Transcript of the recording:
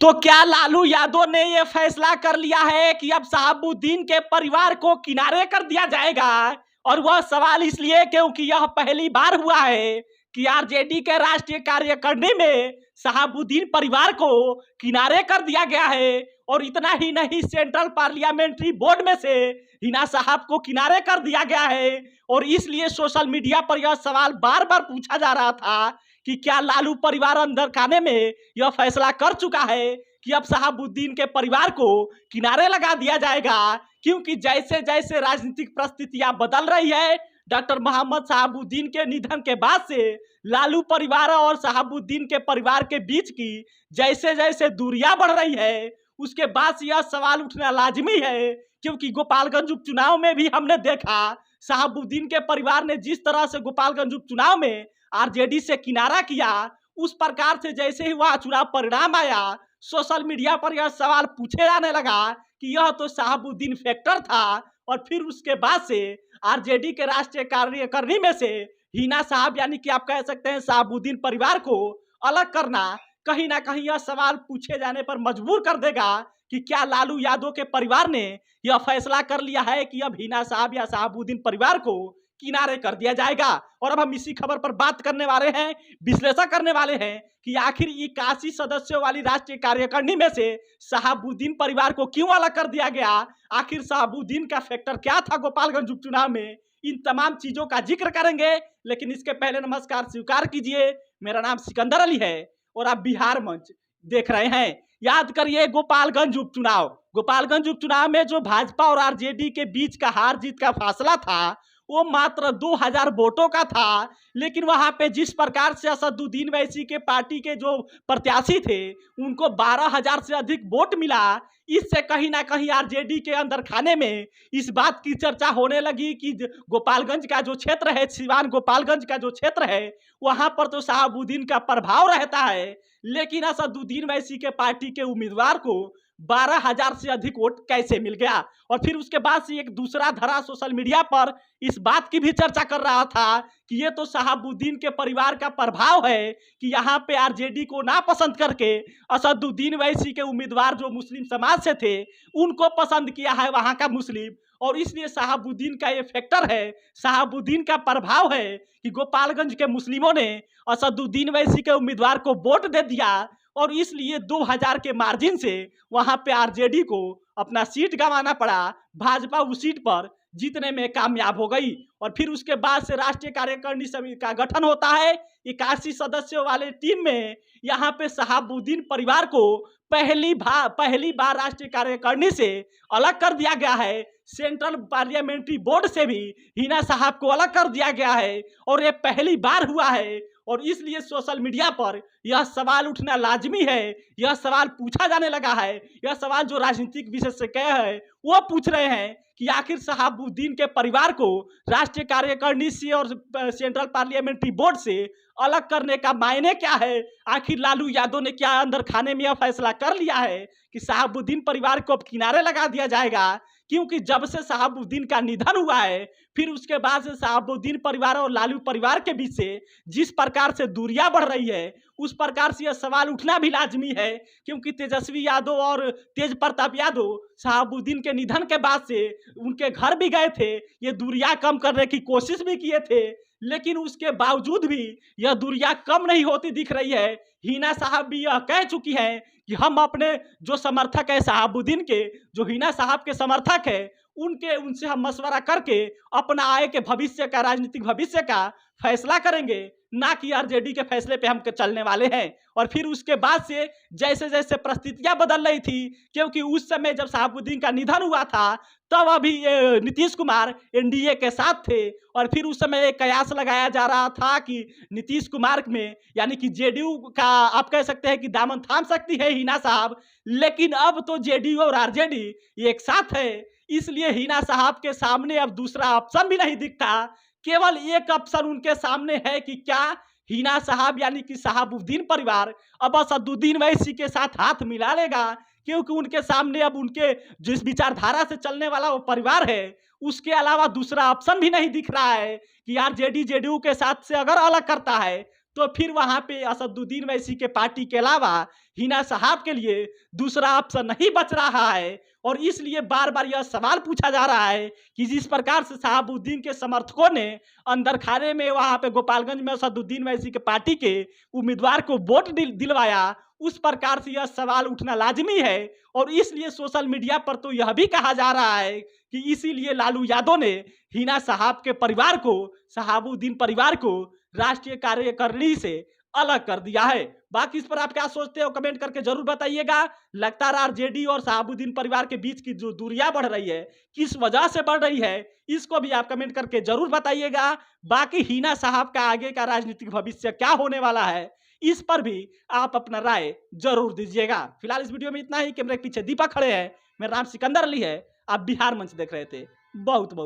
तो क्या लालू यादव ने ये फैसला कर लिया है कि अब शहाबुद्दीन के परिवार को किनारे कर दिया जाएगा? और वह सवाल इसलिए क्योंकि यह पहली बार हुआ है कि आरजेडी के राष्ट्रीय कार्यकारिणी में शहाबुद्दीन परिवार को किनारे कर दिया गया है। और इतना ही नहीं, सेंट्रल पार्लियामेंट्री बोर्ड में से हिना साहब को किनारे कर दिया गया है। और इसलिए सोशल मीडिया पर यह सवाल बार बार पूछा जा रहा था कि क्या लालू परिवार अंदर खाने में यह फैसला कर चुका है कि अब शहाबुद्दीन के परिवार को किनारे लगा दिया जाएगा? क्योंकि जैसे जैसे राजनीतिक परिस्थितियां बदल रही है, डॉक्टर मोहम्मद शहाबुद्दीन के निधन के बाद से लालू परिवार और शहाबुद्दीन के परिवार के बीच की जैसे जैसे दूरियां बढ़ रही है, उसके बाद से यह सवाल उठना लाजमी है। क्योंकि गोपालगंज उपचुनाव में भी हमने देखा शहाबुद्दीन के परिवार ने जिस तरह से गोपालगंज उपचुनाव में आरजेडी से किनारा किया, उस प्रकार से जैसे ही वह चुनाव परिणाम आया, सोशल मीडिया पर यह सवाल पूछे जाने लगा कि यह तो शहाबुद्दीन फैक्टर था। और फिर उसके बाद से आरजेडी के राष्ट्रीय कार्यकारिणी में से हिना साहब यानी कि आप कह सकते हैं शहाबुद्दीन परिवार को अलग करना कहीं ना कहीं यह सवाल पूछे जाने पर मजबूर कर देगा कि क्या लालू यादव के परिवार ने यह फैसला कर लिया है कि अब हिना साहब या शहाबुद्दीन परिवार को किनारे कर दिया जाएगा। और अब हम इसी खबर पर बात करने वाले हैं, विश्लेषण करने वाले हैं कि आखिर 81 सदस्यों वाली राष्ट्रीय कार्यकारिणी में से शहाबुद्दीन परिवार को क्यों अलग कर दिया गया, आखिर शहाबुद्दीन का फैक्टर क्या था गोपालगंज उपचुनाव में, इन तमाम चीजों का जिक्र करेंगे। लेकिन इसके पहले नमस्कार स्वीकार कीजिए, मेरा नाम सिकंदर अली है और आप बिहार मंच देख रहे हैं। याद करिए गोपालगंज उपचुनाव में जो भाजपा और आरजेडी के बीच का हार जीत का फासला था वो मात्र 2000 वोटों का था। लेकिन वहां पे जिस प्रकार से असदुद्दीन वैसी के पार्टी के जो प्रत्याशी थे उनको 12,000 से अधिक वोट मिला, इससे कहीं ना कहीं आरजेडी के अंदर खाने में इस बात की चर्चा होने लगी कि गोपालगंज का जो क्षेत्र है, सिवान गोपालगंज का जो क्षेत्र है, वहां पर तो शहाबुद्दीन का प्रभाव रहता है। लेकिन असदुद्दीन वैसी के पार्टी के उम्मीदवार को 12,000 से अधिक वोट कैसे मिल गया? और फिर उसके बाद से एक दूसरा धरा सोशल मीडिया पर इस बात की भी चर्चा कर रहा था कि ये तो शहाबुद्दीन के परिवार का प्रभाव है कि यहाँ पे आरजेडी को ना पसंद करके असदुद्दीन वैसी के उम्मीदवार जो मुस्लिम समाज से थे उनको पसंद किया है वहाँ का मुस्लिम। और इसलिए शहाबुद्दीन का ये फैक्टर है, शहाबुद्दीन का प्रभाव है कि गोपालगंज के मुस्लिमों ने असदुद्दीन वैसी के उम्मीदवार को वोट दे दिया। और इसलिए 2000 के मार्जिन से वहां पे आरजेडी को अपना सीट गंवाना पड़ा, भाजपा उस सीट पर जीतने में कामयाब हो गई। और फिर उसके बाद से राष्ट्रीय कार्यकारिणी समिति का गठन होता है 81 सदस्यों वाले टीम में। यहाँ पे शहाबुद्दीन परिवार को पहली बार राष्ट्रीय कार्यकारिणी से अलग कर दिया गया है। सेंट्रल पार्लियामेंट्री बोर्ड से भी हिना साहब को अलग कर दिया गया है और ये पहली बार हुआ है। और इसलिए सोशल मीडिया पर यह सवाल उठना लाजमी है, यह सवाल पूछा जाने लगा है। यह सवाल जो राजनीतिक विशेषज्ञ है वो पूछ रहे हैं कि आखिर शहाबुद्दीन के परिवार को राष्ट्रीय कार्यकारिणी से और सेंट्रल पार्लियामेंट्री बोर्ड से अलग करने का मायने क्या है? आखिर लालू यादव ने क्या अंदर खाने में यह फैसला कर लिया है कि शहाबुद्दीन परिवार को अब किनारे लगा दिया जाएगा? क्योंकि जब से शहाबुद्दीन का निधन हुआ है फिर उसके बाद से शहाबुद्दीन परिवार और लालू परिवार के बीच से जिस प्रकार से दूरियां बढ़ रही है उस प्रकार से यह सवाल उठना भी लाजमी है। क्योंकि तेजस्वी यादव और तेज प्रताप यादव शहाबुद्दीन के निधन के बाद से उनके घर भी गए थे, ये दूरियां कम करने की कोशिश भी किए थे, लेकिन उसके बावजूद भी यह दूरियां कम नहीं होती दिख रही है। हिना साहब भी यह कह चुकी हैं कि हम अपने जो समर्थक है शहाबुद्दीन के, जो हिना साहब के समर्थक है, उनसे हम मशवरा करके अपना आगे के भविष्य का, राजनीतिक भविष्य का फैसला करेंगे, ना कि आरजेडी के फैसले पे हम चलने वाले हैं। और फिर उसके बाद से जैसे जैसे परिस्थितियां बदल रही थी, क्योंकि उस समय जब शहाबुद्दीन का निधन हुआ था तब अभी नीतीश कुमार एनडीए के साथ थे और फिर उस समय एक कयास लगाया जा रहा था कि नीतीश कुमार में यानी कि जेडीयू का आप कह सकते हैं कि दामन थाम सकती है हिना साहब। लेकिन अब तो जेडीयू और आरजेडी एक साथ है, इसलिए हिना साहब के सामने अब दूसरा ऑप्शन भी नहीं दिखता। केवल एक ऑप्शन उनके सामने है कि क्या हिना साहब यानी कि शहाबुद्दीन परिवार अब असदुद्दीन वैसी के साथ हाथ मिला लेगा, क्योंकि उनके सामने अब उनके जिस विचारधारा से चलने वाला वो परिवार है उसके अलावा दूसरा ऑप्शन भी नहीं दिख रहा है कि आरजेडी जेडीयू के साथ से अगर अलग करता है तो फिर वहां पे असदुद्दीन वैसी के पार्टी के अलावा हिना साहब के लिए दूसरा ऑप्शन नहीं बच रहा है। और इसलिए बार बार यह सवाल पूछा जा रहा है कि जिस प्रकार से शहाबुद्दीन के समर्थकों ने अंदर खाने में वहां पे गोपालगंज में असदुद्दीन वैसी के पार्टी के उम्मीदवार को वोट दिलवाया, उस प्रकार से यह सवाल उठना लाजमी है। और इसलिए सोशल मीडिया पर तो यह भी कहा जा रहा है कि इसीलिए लालू यादव ने हिना साहब के परिवार को, शहाबुद्दीन परिवार को राष्ट्रीय कार्यकारिणी से अलग कर दिया है। बाकी इस पर आप क्या सोचते हो कमेंट करके जरूर बताइएगा। लगातार आरजेडी और शहाबुद्दीन परिवार के बीच की जो दूरियां बढ़ रही है, किस वजह से बढ़ रही है, इसको भी आप कमेंट करके जरूर बताइएगा। बाकी हिना साहब का आगे का राजनीतिक भविष्य क्या होने वाला है, इस पर भी आप अपना राय जरूर दीजिएगा। फिलहाल इस वीडियो में इतना ही। कैमरे के पीछे दीपक खड़े हैं, मेरा नाम सिकंदर अली है, आप बिहार मंच देख रहे थे। बहुत बहुत